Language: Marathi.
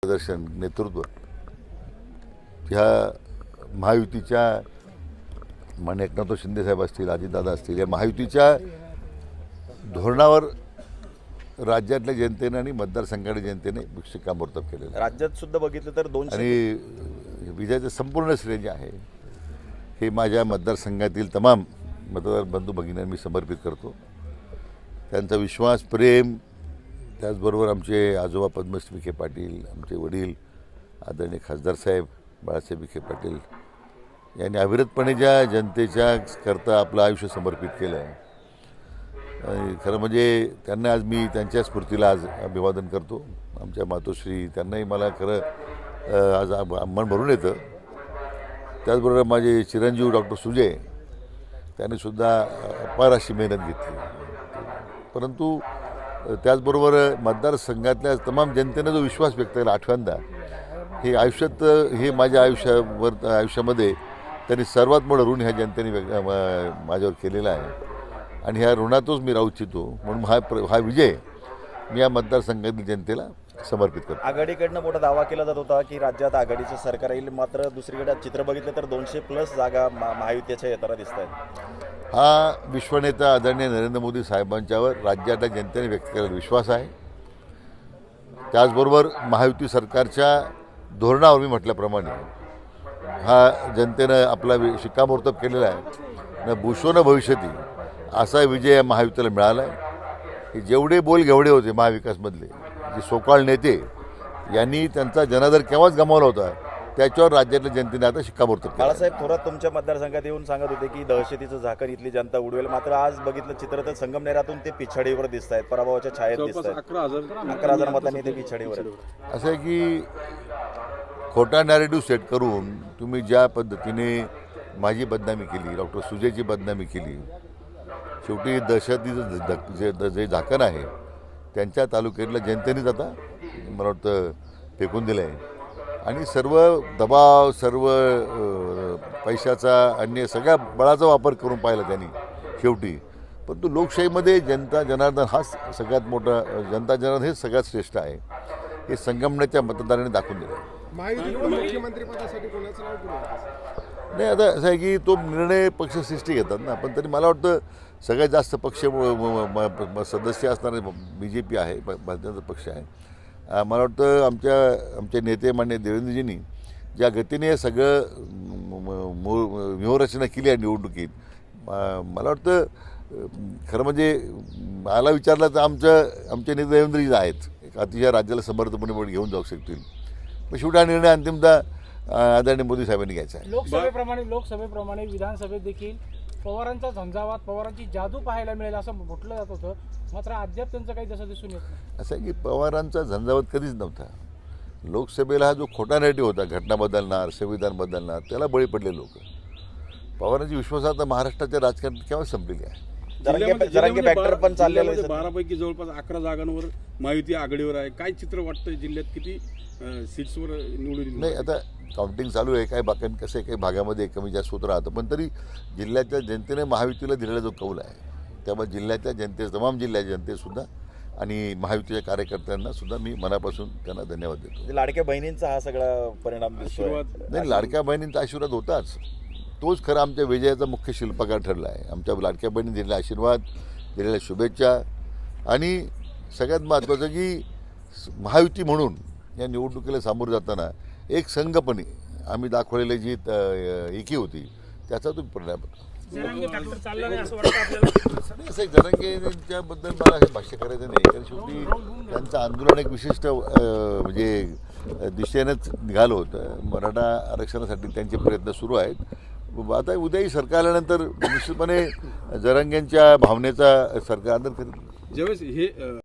प्रदर्शन नेतृत्व ह्या महायुतीच्या माननीय एकनाथ शिंदे साहेब असतील, अजितदादा असतील, या महायुतीच्या धोरणावर राज्यातल्या जनतेने आणि मतदारसंघाच्या जनतेने शिक्कामोर्तब केलेलं. राज्यात सुद्धा बघितलं तर 200 आणि विजयाचं संपूर्ण श्रेय जे आहे हे माझ्या मतदारसंघातील तमाम मतदार बंधू भगिनींना मी समर्पित करतो. त्यांचा विश्वास, प्रेम, त्याचबरोबर आमचे आजोबा पद्मश्री विखे पाटील, आमचे वडील आदरणीय खासदार साहेब बाळासाहेब विखे पाटील यांनी अविरतपणे ज्या जनतेच्या करता आपलं आयुष्य समर्पित केलं आहे. खरं म्हणजे त्यांना आज मी त्यांच्या स्फूर्तीला आज अभिवादन करतो. आमच्या मातोश्री त्यांनाही मला खरं आज मन भरून येतं. त्याचबरोबर माझे चिरंजीव डॉक्टर सुजय त्यांनीसुद्धा अपार अशी मेहनत घेतली. परंतु त्याचबरोबर मतदारसंघातल्या तमाम जनतेने जो विश्वास व्यक्त केला आठव्यांदा, हे आयुष्यात हे माझ्या आयुष्यामध्ये त्यांनी सर्वात मोठं ऋण ह्या जनतेने माझ्यावर केलेलं आहे आणि ह्या ऋणातच मी राहू इच्छितो. म्हणून हा विजय मी या मतदारसंघातील जनतेला समर्पित करतो. आघाडीकडनं मोठा दावा केला जात होता की राज्यात आघाडीचं सरकार येईल, मात्र दुसरीकडे चित्र बघितलं तर 200+ जागा महायुतीच्या येताना दिसत आहेत. हा विश्वनेता आदरणीय नरेंद्र मोदी साहेबांच्यावर राज्यातल्या जनतेने व्यक्त केलेला विश्वास आहे. त्याचबरोबर महायुती सरकारच्या धोरणावर मी म्हटल्याप्रमाणे हा जनतेनं आपला शिक्कामोर्तब केलेला आहे. न भूषो न भविष्यती असा विजय महायुतीला मिळाला आहे. जेवढे बोल घेवडे होते महाविकासमधले जे सोकाळ नेते यांनी त्यांचा जनाधार केव्हाच गमावला होता, त्याच्यावर राज्यातल्या जनतेने आता शिक्कामोर्तब केलं. बाळासाहेब थोरात तुमच्या मतदारसंघात येऊन सांगत होते की दहशतीचं झाकण इथली जनता उडवेल, मात्र आज बघितलं चित्र तर संगमनेरातून ते पिछाडीवर दिसत आहेत, पराभवाच्या छायेत दिसत आहेत. 11,000 मतांनी ते पिछाडीवर आहेत. असं आहे की खोटा नॅरेटिव्ह सेट करून तुम्ही ज्या पद्धतीने माझी बदनामी केली, डॉक्टर सुजयची बदनामी केली, शेवटी दहशतीचं जे झाकण आहे त्यांच्या तालुक्यातल्या जनतेनेच आता मला वाटतं फेकून दिलं आहे आणि सर्व दबाव, सर्व पैशाचा, अन्य सगळ्या बळाचा वापर करून पाहिला त्यांनी शेवटी. परंतु लोकशाहीमध्ये जनता जनार्दन हाच सगळ्यात मोठा, जनता जनार्दन हेच सगळ्यात श्रेष्ठ आहे. हे संगमनेरच्या मतदारांनी दाखवून दिलं आहे. मुख्यमंत्रीपदासाठी कोणाचं नाव पुढे? नाही, आता असं आहे की तो निर्णय पक्षश्रेष्ठी घेतात ना, पण तरी मला वाटतं सगळ्यात जास्त पक्ष सदस्य असणारे BJP आहे, भारतीय जनता पक्ष आहे. मला वाटतं आमचे नेते माननीय देवेंद्रजींनी ज्या गतीने हे सगळं व्यूहरचना केली आहे निवडणुकीत, मला वाटतं खरं म्हणजे मला विचारलं तर आमचे नेते देवेंद्रजी आहेत, एक अतिशय राज्याला समर्थपणे घेऊन जाऊ शकतील. पण शेवटी हा निर्णय अंतिमतः आदरणीय मोदी साहेबांनी घ्यायचा आहे. लोकसभेप्रमाणे विधानसभेत देखील पवारांचा झंझावात, पवारांची जादू पाहायला मिळेल असं म्हटलं जात होतं, मात्र अद्याप त्यांचं काही तसं दिसून येत नाही. असं आहे की पवारांचा झंझावात कधीच नव्हता. लोकसभेला हा जो खोटा नॅरेटिव्ह होता, घटना बदलणार, संविधान बदलणार, त्याला बळी पडले लोक. पवारांची विश्वासार्हता महाराष्ट्राच्या राजकारणात केव्हा संपलेली आहे. जरांगे फॅक्टर पण चाललेलं आहे. 12 पैकी जवळपास 11 जागांवर महायुती आघाडीवर आहे. काय चित्र वाटतं जिल्ह्यात, किती सीट्सवर निवडून? नाही, आता काउंटिंग चालू आहे. काही बाकी कसं आहे, काही भागामध्ये कमी जास्त होत राहतं, पण तरी जिल्ह्याच्या जनतेने महायुतीला दिलेला जो कौल आहे, त्यामुळे जिल्ह्याच्या तमाम जिल्ह्याच्या जनतेसुद्धा आणि महायुतीच्या कार्यकर्त्यांना सुद्धा मी मनापासून त्यांना धन्यवाद देतो. लाडक्या बहिणींचा हा सगळा परिणाम दिसतोय. नाही, लाडक्या बहिणींचा आशीर्वाद होताच. तोच खरं आमच्या विजयाचा मुख्य शिल्पकार ठरला आहे. आमच्या लाडक्या बहिणी दिलेला आशीर्वाद, दिलेल्या शुभेच्छा आणि सगळ्यात महत्त्वाचं की महायुती म्हणून या निवडणुकीला सामोरं जाताना एक संघपणे आम्ही दाखवलेली जी एकी होती त्याचा तो परिणाम होता. असं एक जरांगेंच्याबद्दल मला हे भाष्य करायचं नाही, कारण शेवटी त्यांचं आंदोलन एक विशिष्ट म्हणजे दिशेनंच निघालं होतं. मराठा आरक्षणासाठी त्यांचे प्रयत्न सुरू आहेत. आता उद्याही सरकार आल्यानंतर निश्चितपणे जरांगेंच्या भावनेचा सरकार आदर करेल. ज्यावेळेस हे